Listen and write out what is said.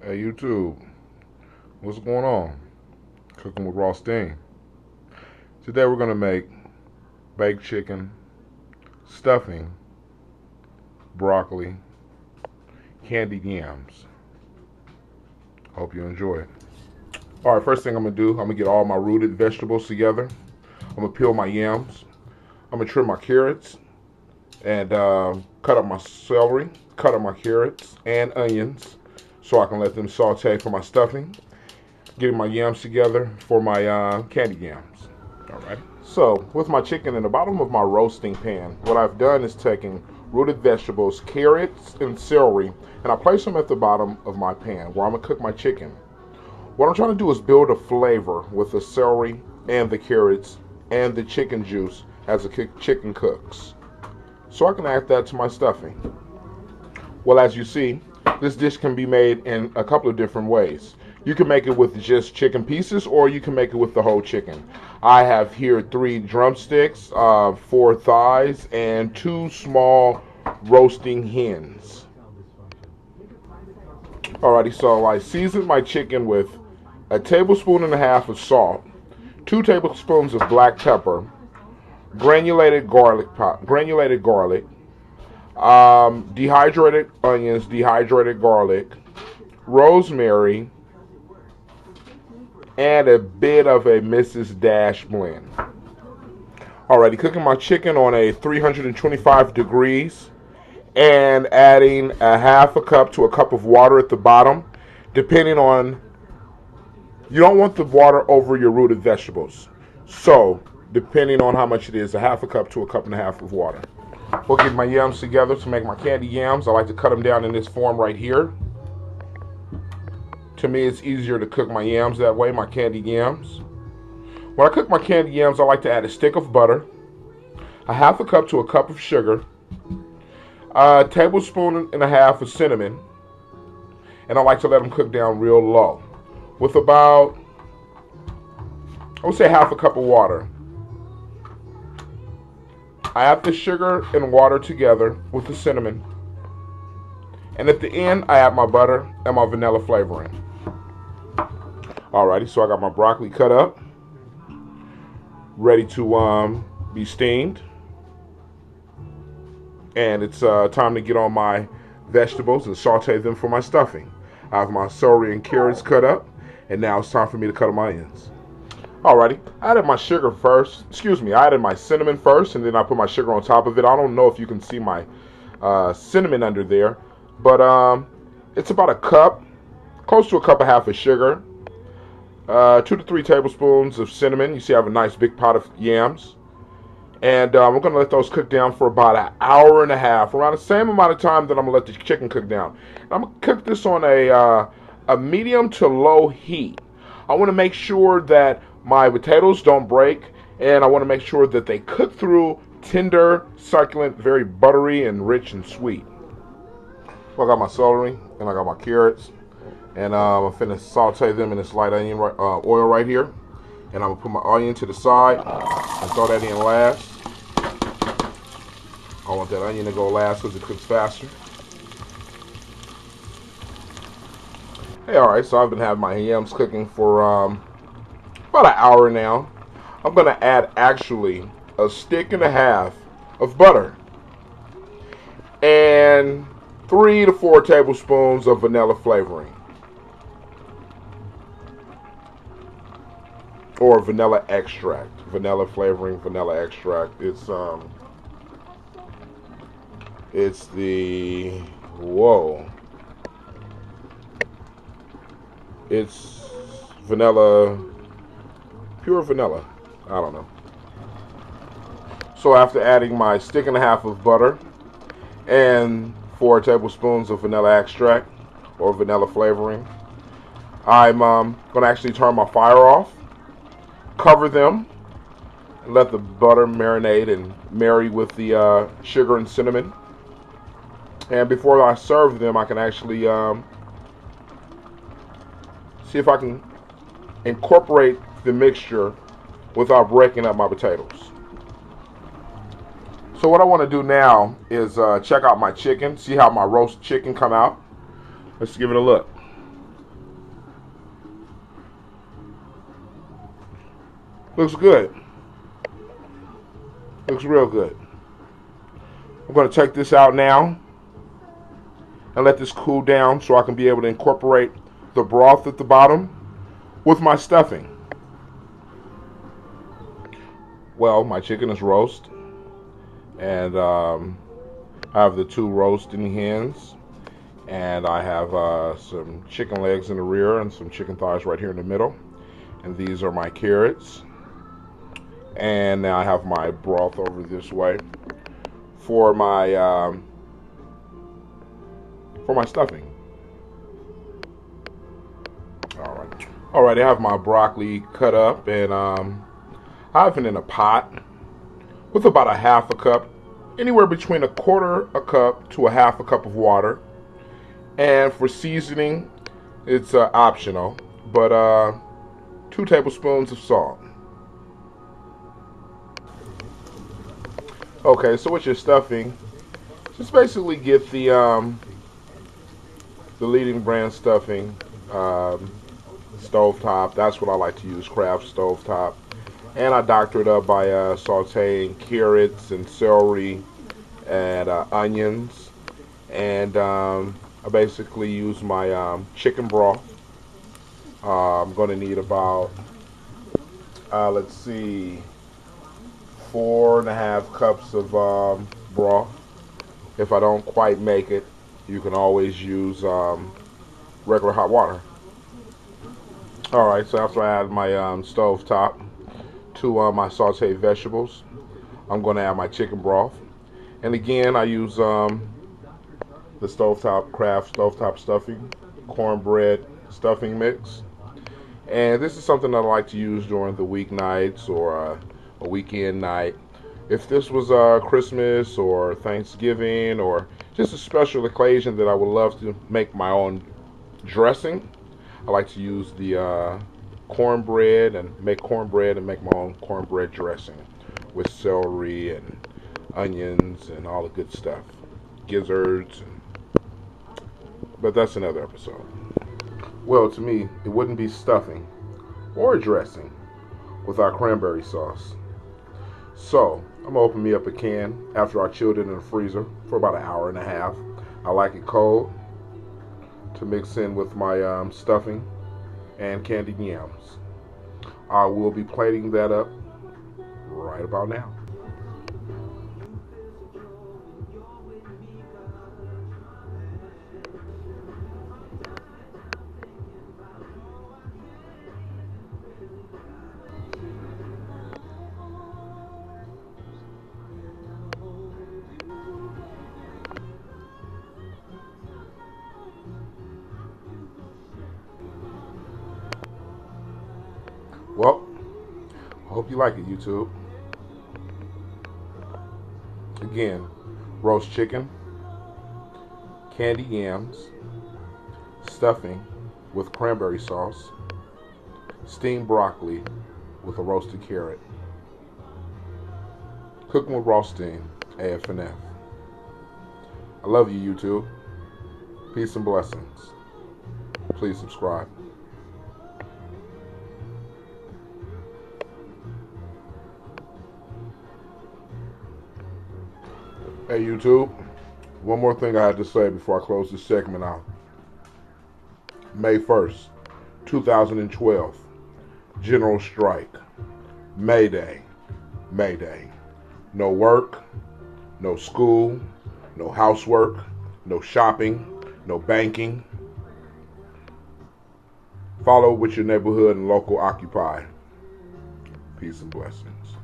Hey YouTube, what's going on? Cooking with Raustean. Today we're gonna make baked chicken, stuffing, broccoli, candied yams. Hope you enjoy it. Alright, first thing I'm gonna do, I'm gonna get all my rooted vegetables together. I'm gonna peel my yams. I'm gonna trim my carrots and cut up my celery, cut up my carrots and onions so I can let them saute for my stuffing. Getting my yams together for my candied yams. Alright. So, with my chicken in the bottom of my roasting pan, what I've done is taken rooted vegetables, carrots, and celery, and I place them at the bottom of my pan where I'm going to cook my chicken. What I'm trying to do is build a flavor with the celery and the carrots and the chicken juice as the chicken cooks. So I can add that to my stuffing. Well, as you see, this dish can be made in a couple of different ways. You can make it with just chicken pieces, or you can make it with the whole chicken. I have here 3 drumsticks, 4 thighs, and 2 small roasting hens. Alrighty, so I seasoned my chicken with a tablespoon and a half of salt, 2 tablespoons of black pepper, granulated garlic, dehydrated onions, dehydrated garlic, rosemary, and a bit of a Mrs. Dash blend. Alrighty, cooking my chicken on a 325 degrees and adding a half a cup to a cup of water at the bottom, depending on, you don't want the water over your rooted vegetables. So, depending on how much it is, a half a cup to a cup and a half of water. We'll get my yams together to make my candy yams. I like to cut them down in this form right here. To me, it's easier to cook my yams that way, my candied yams. When I cook my candied yams, I like to add a stick of butter, a half a cup to a cup of sugar, a tablespoon and a half of cinnamon, and I like to let them cook down real low with about, I would say, half a cup of water. I add the sugar and water together with the cinnamon, and at the end, I add my butter and my vanilla flavoring. Alrighty, so I got my broccoli cut up, ready to be steamed. And it's time to get on my vegetables and saute them for my stuffing. I have my celery and carrots cut up, and now it's time for me to cut up my onions. Alrighty, I added my sugar first. I added my cinnamon first, and then I put my sugar on top of it. I don't know if you can see my cinnamon under there, but it's about a cup, close to a cup and a half of sugar, 2 to 3 tablespoons of cinnamon. You see I have a nice big pot of yams. And we're going to let those cook down for about an hour and a half, around the same amount of time that I'm going to let the chicken cook down. And I'm going to cook this on a medium to low heat. I want to make sure that my potatoes don't break, and I want to make sure that they cook through tender, succulent, very buttery, and rich and sweet. So I got my celery, and I got my carrots, and I'm finna saute them in this light onion oil right here. And I'm gonna put my onion to the side and throw that in last. I want that onion to go last because it cooks faster. Hey, alright, so I've been having my yams cooking for about an hour now. I'm gonna add actually a stick and a half of butter and 3 to 4 tablespoons of vanilla flavoring. Or vanilla extract. Vanilla flavoring, vanilla extract. It's the, whoa. It's vanilla, pure vanilla. I don't know. So after adding my stick and a half of butter and 4 tablespoons of vanilla extract or vanilla flavoring, I'm going to actually turn my fire off. Cover them and let the butter marinate and marry with the sugar and cinnamon. And before I serve them, I can actually see if I can incorporate the mixture without breaking up my potatoes. So what I want to do now is check out my chicken, see how my roast chicken come out. Let's give it a look. Looks good. Looks real good. I'm going to take this out now and let this cool down so I can be able to incorporate the broth at the bottom with my stuffing. Well, my chicken is roast, and I have the 2 roasting hens, and I have some chicken legs in the rear and some chicken thighs right here in the middle, and these are my carrots, and now I have my broth over this way for my stuffing. All right, I have my broccoli cut up, and I have it in a pot with about a half a cup, anywhere between a quarter a cup to a half a cup of water. And for seasoning, it's optional, but 2 tablespoons of salt. Okay, so with your stuffing, just basically get the leading brand stuffing, stovetop. That's what I like to use, Krafts stovetop. And I doctor it up by sauteing carrots and celery and onions. And I basically use my chicken broth. I'm going to need about, let's see, 4.5 cups of broth. If I don't quite make it, you can always use regular hot water. Alright, so after I add my stove top to my sauteed vegetables, I'm going to add my chicken broth. And again, I use the stovetop Kraft stovetop stuffing, cornbread stuffing mix. And this is something I like to use during the weeknights or a weekend night. If this was Christmas or Thanksgiving or just a special occasion that I would love to make my own dressing, I like to use the cornbread and make my own cornbread dressing with celery and onions and all the good stuff, gizzards. But that's another episode. Well, to me, it wouldn't be stuffing or dressing without cranberry sauce. So I'm gonna open me up a can after I chilled it in the freezer for about an hour and a half. I like it cold to mix in with my stuffing and candied yams. I will be plating that up right about now. Well, I hope you like it, YouTube. Again, roast chicken, candied yams, stuffing with cranberry sauce, steamed broccoli with a roasted carrot. Cooking with Raustean A.F.N.F. I love you, YouTube. Peace and blessings. Please subscribe. Hey YouTube, one more thing I had to say before I close this segment out. May 1st, 2012, General Strike, May Day, May Day. No work, no school, no housework, no shopping, no banking. Follow what your neighborhood and local occupy. Peace and blessings.